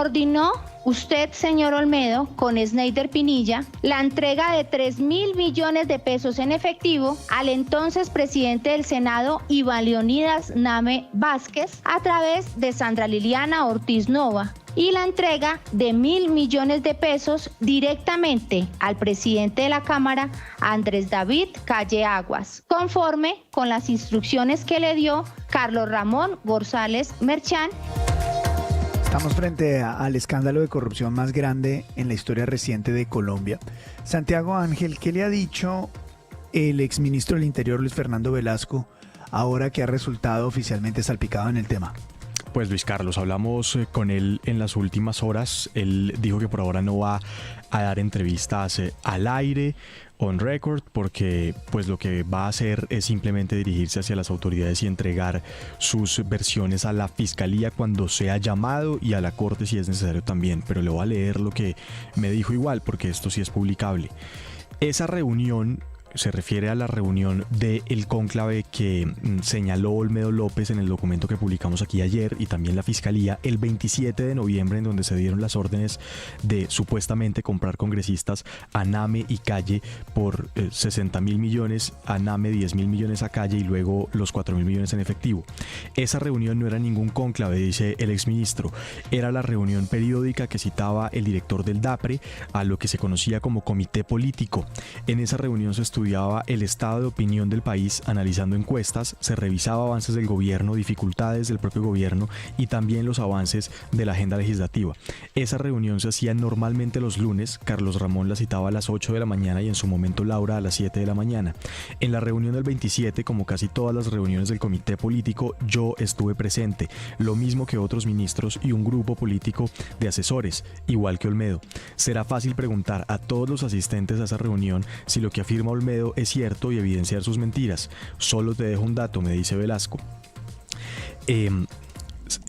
coordinó usted, señor Olmedo, con Sneider Pinilla, la entrega de 3.000 millones de pesos en efectivo al entonces presidente del Senado, Iván Leonidas Name Vázquez, a través de Sandra Liliana Ortiz Nova, y la entrega de 1.000 millones de pesos directamente al presidente de la Cámara, Andrés David Calle Aguas, conforme con las instrucciones que le dio Carlos Ramón González Merchán. Estamos frente al escándalo de corrupción más grande en la historia reciente de Colombia. Santiago Ángel, ¿qué le ha dicho el exministro del Interior, Luis Fernando Velasco, ahora que ha resultado oficialmente salpicado en el tema? Pues Luis Carlos, hablamos con él en las últimas horas. Él dijo que por ahora no va a dar entrevistas al aire, on record, porque pues lo que va a hacer es simplemente dirigirse hacia las autoridades y entregar sus versiones a la fiscalía cuando sea llamado y a la corte si es necesario también. Pero le voy a leer lo que me dijo igual, porque esto sí es publicable. Esa reunión se refiere a la reunión del cónclave que señaló Olmedo López en el documento que publicamos aquí ayer, y también la Fiscalía el 27 de noviembre, en donde se dieron las órdenes de supuestamente comprar congresistas a Name y Calle por 60.000 millones, a Name 10.000 millones a Calle y luego los 4.000 millones en efectivo. Esa reunión no era ningún cónclave, dice el exministro, era la reunión periódica que citaba el director del DAPRE a lo que se conocía como comité político. En esa reunión se estudiaba el estado de opinión del país analizando encuestas, se revisaba avances del gobierno, dificultades del propio gobierno y también los avances de la agenda legislativa. Esa reunión se hacía normalmente los lunes. Carlos Ramón la citaba a las 8 de la mañana y en su momento Laura a las 7 de la mañana. En la reunión del 27, como casi todas las reuniones del comité político, yo estuve presente, lo mismo que otros ministros y un grupo político de asesores, igual que Olmedo. Será fácil preguntar a todos los asistentes a esa reunión si lo que afirma Olmedo es cierto y evidenciar sus mentiras. Solo te dejo un dato, me dice Velasco,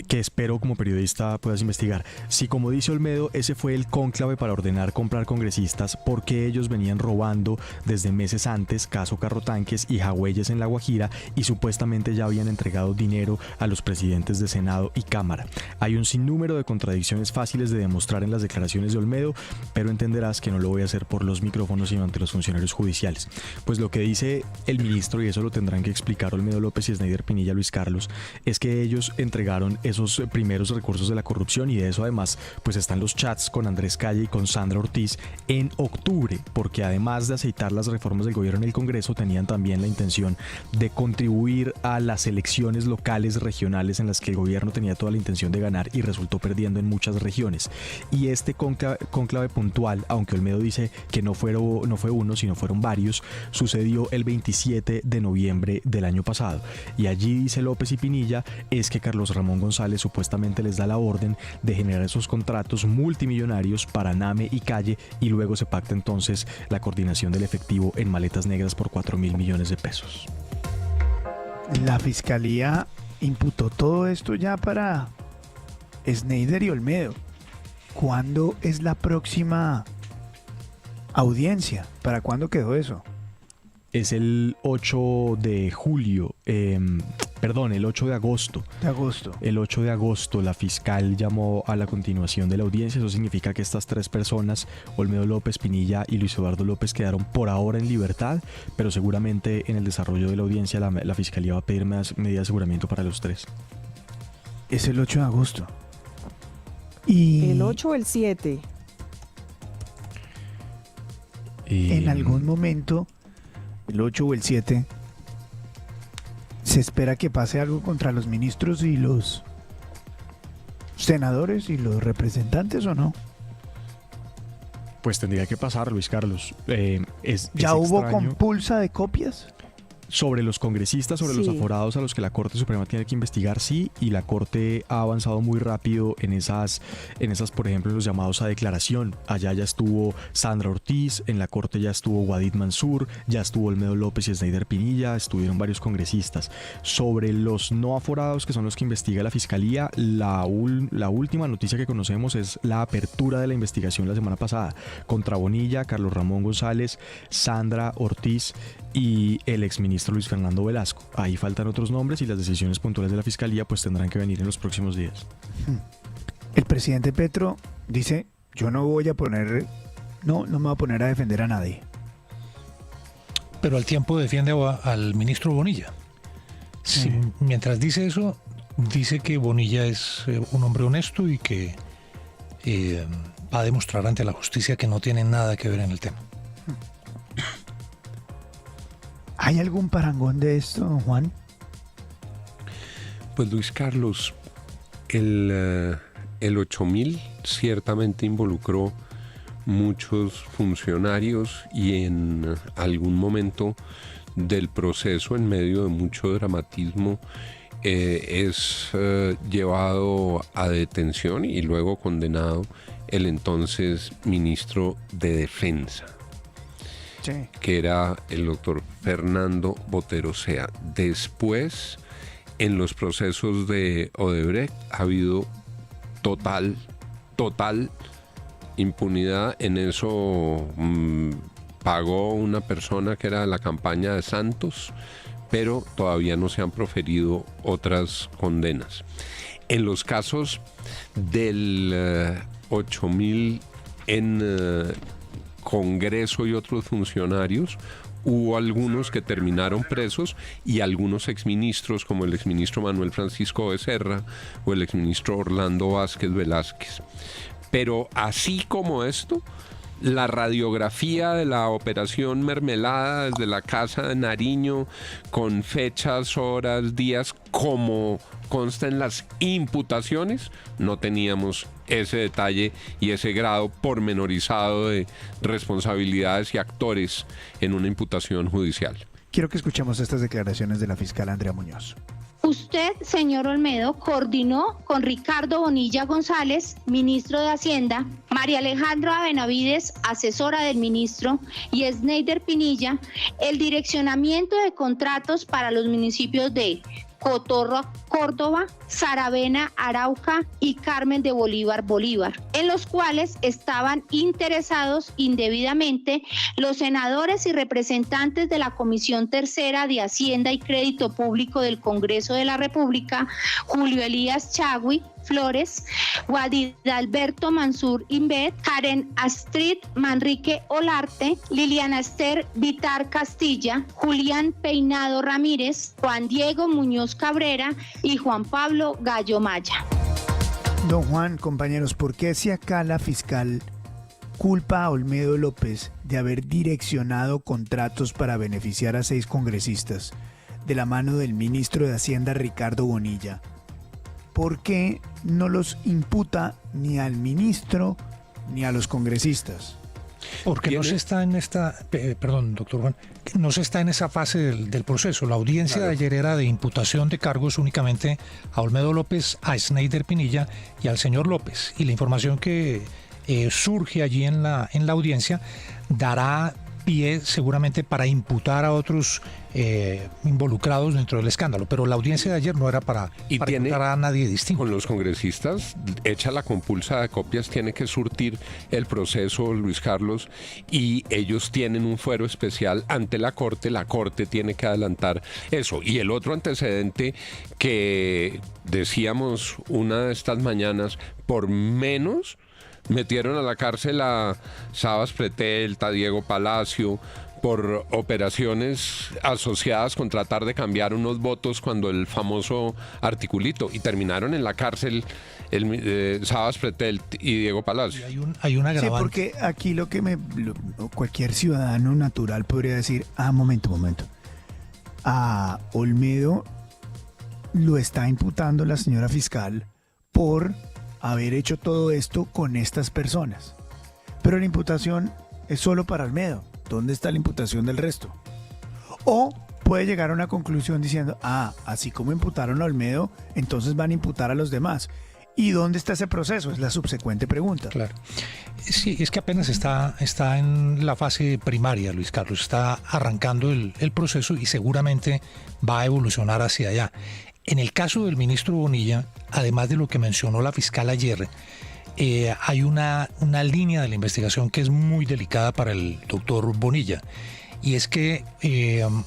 que espero como periodista puedas investigar. Si, como dice Olmedo, ese fue el cónclave para ordenar comprar congresistas, ¿por qué ellos venían robando desde meses antes, caso Carrotanques y Jagüeyes en La Guajira, y supuestamente ya habían entregado dinero a los presidentes de Senado y Cámara? Hay un sinnúmero de contradicciones fáciles de demostrar en las declaraciones de Olmedo, pero entenderás que no lo voy a hacer por los micrófonos sino ante los funcionarios judiciales. Pues lo que dice el ministro, y eso lo tendrán que explicar Olmedo López y Sneider Pinilla, Luis Carlos, es que ellos entregaron esos primeros recursos de la corrupción, y de eso además pues están los chats con Andrés Calle y con Sandra Ortiz en octubre, porque además de aceitar las reformas del gobierno en el Congreso, tenían también la intención de contribuir a las elecciones locales, regionales, en las que el gobierno tenía toda la intención de ganar y resultó perdiendo en muchas regiones. Y este cónclave puntual, aunque Olmedo dice que no fue uno, sino fueron varios, sucedió el 27 de noviembre del año pasado. Y allí, dice López y Pinilla, es que Carlos Ramón González supuestamente les da la orden de generar esos contratos multimillonarios para Name y Calle, y luego se pacta entonces la coordinación del efectivo en maletas negras por 4.000 millones de pesos. La Fiscalía imputó todo esto ya para Sneider y Olmedo. ¿Cuándo es la próxima audiencia? ¿Para cuándo quedó eso? Es el 8 de julio, el 8 de agosto. El 8 de agosto la fiscal llamó a la continuación de la audiencia. Eso significa que estas tres personas, Olmedo López, Pinilla y Luis Eduardo López, quedaron por ahora en libertad, pero seguramente en el desarrollo de la audiencia la fiscalía va a pedir más medidas de aseguramiento para los tres. Es el 8 de agosto. Y ¿El 8 o el 7? En algún momento, el 8 o el 7, se espera que pase algo contra los ministros y los senadores y los representantes, ¿o no? Pues tendría que pasar, Luis Carlos. ¿Ya hubo compulsa de copias? Sobre los congresistas, sobre los aforados a los que la Corte Suprema tiene que investigar, sí, y la Corte ha avanzado muy rápido en esas, por ejemplo, los llamados a declaración. Allá ya estuvo Sandra Ortiz, en la Corte ya estuvo Wadid Mansur, ya estuvo Olmedo López y Sneider Pinilla, estuvieron varios congresistas. Sobre los no aforados, que son los que investiga la Fiscalía, la última noticia que conocemos es la apertura de la investigación la semana pasada contra Bonilla, Carlos Ramón González, Sandra Ortiz y el exministro Luis Fernando Velasco. Ahí faltan otros nombres y las decisiones puntuales de la Fiscalía pues tendrán que venir en los próximos días. El presidente Petro dice, yo no me voy a poner a defender a nadie. Pero al tiempo defiende al ministro Bonilla. Sí, mientras dice eso, dice que Bonilla es un hombre honesto y que va a demostrar ante la justicia que no tiene nada que ver en el tema. ¿Hay algún parangón de esto, don Juan? Pues Luis Carlos, el 8000 ciertamente involucró muchos funcionarios y en algún momento del proceso, en medio de mucho dramatismo, es llevado a detención y luego condenado el entonces ministro de Defensa, Sí. que era el doctor Fernando Botero Sea. Después, en los procesos de Odebrecht, ha habido total impunidad. En eso pagó una persona que era de la campaña de Santos, pero todavía no se han proferido otras condenas. En los casos del 8000 en Congreso y otros funcionarios, hubo algunos que terminaron presos y algunos exministros, como el exministro Manuel Francisco Becerra o el exministro Orlando Vázquez Velázquez. Pero así como esto, la radiografía de la operación Mermelada desde la casa de Nariño, con fechas, horas, días, como consta en las imputaciones, no teníamos ese detalle y ese grado pormenorizado de responsabilidades y actores en una imputación judicial. Quiero que escuchemos estas declaraciones de la fiscal Andrea Muñoz. Usted, señor Olmedo, coordinó con Ricardo Bonilla González, ministro de Hacienda, María Alejandra Benavides, asesora del ministro, y Sneider Pinilla, el direccionamiento de contratos para los municipios de Cotorra, Córdoba, Saravena, Arauca y Carmen de Bolívar, en los cuales estaban interesados indebidamente los senadores y representantes de la Comisión Tercera de Hacienda y Crédito Público del Congreso de la República, Julio Elías Chagui Flores, Guadid Alberto Mansur Inbet, Karen Astrid Manrique Olarte, Liliana Esther Vitar Castilla, Julián Peinado Ramírez, Juan Diego Muñoz Cabrera y Juan Pablo Gallo Maya. Don Juan, compañeros, ¿por qué si acá la fiscal culpa a Olmedo López de haber direccionado contratos para beneficiar a 6 congresistas de la mano del ministro de Hacienda Ricardo Bonilla? ¿Por qué no los imputa ni al ministro ni a los congresistas? Porque no se está en esta, perdón, doctor Juan, no se está en esa fase del proceso. La audiencia de ayer era de imputación de cargos únicamente a Olmedo López, a Sneider Pinilla y al señor López. Y la información que surge allí en la audiencia dará pie seguramente para imputar a otros involucrados dentro del escándalo, pero la audiencia de ayer no era para imputar a nadie distinto. Con los congresistas, hecha la compulsa de copias, tiene que surtir el proceso, Luis Carlos, y ellos tienen un fuero especial ante la Corte tiene que adelantar eso. Y el otro antecedente que decíamos una de estas mañanas, por menos metieron a la cárcel a Sabas Pretel, a Diego Palacio, por operaciones asociadas con tratar de cambiar unos votos cuando el famoso articulito, y terminaron en la cárcel Sabas Pretel y Diego Palacio. Hay una agravante. Sí, porque aquí cualquier ciudadano natural podría decir, momento, a Olmedo lo está imputando la señora fiscal por haber hecho todo esto con estas personas. Pero la imputación es solo para Olmedo. ¿Dónde está la imputación del resto? O puede llegar a una conclusión diciendo, así como imputaron a Olmedo, entonces van a imputar a los demás. ¿Y dónde está ese proceso? Es la subsecuente pregunta. Claro. Sí, es que apenas está en la fase primaria, Luis Carlos. Está arrancando el proceso y seguramente va a evolucionar hacia allá. En el caso del ministro Bonilla, además de lo que mencionó la fiscal ayer, hay una línea de la investigación que es muy delicada para el doctor Bonilla. Y es que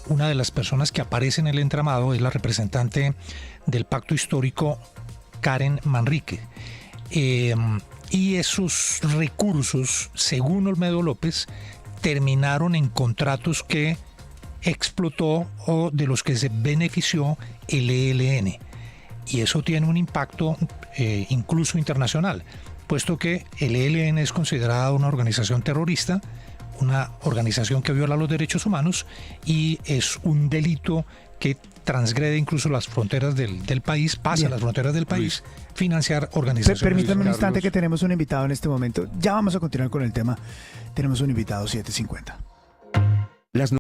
una de las personas que aparece en el entramado es la representante del pacto histórico, Karen Manrique. y esos recursos, según Olmedo López, terminaron en contratos que explotó o de los que se benefició el ELN. Y eso tiene un impacto incluso internacional, puesto que el ELN es considerada una organización terrorista, una organización que viola los derechos humanos y es un delito que transgrede incluso las fronteras del país, pasa a las fronteras del país, financiar organizaciones. Permítame un instante que tenemos un invitado en este momento. Ya vamos a continuar con el tema. Tenemos un invitado 750.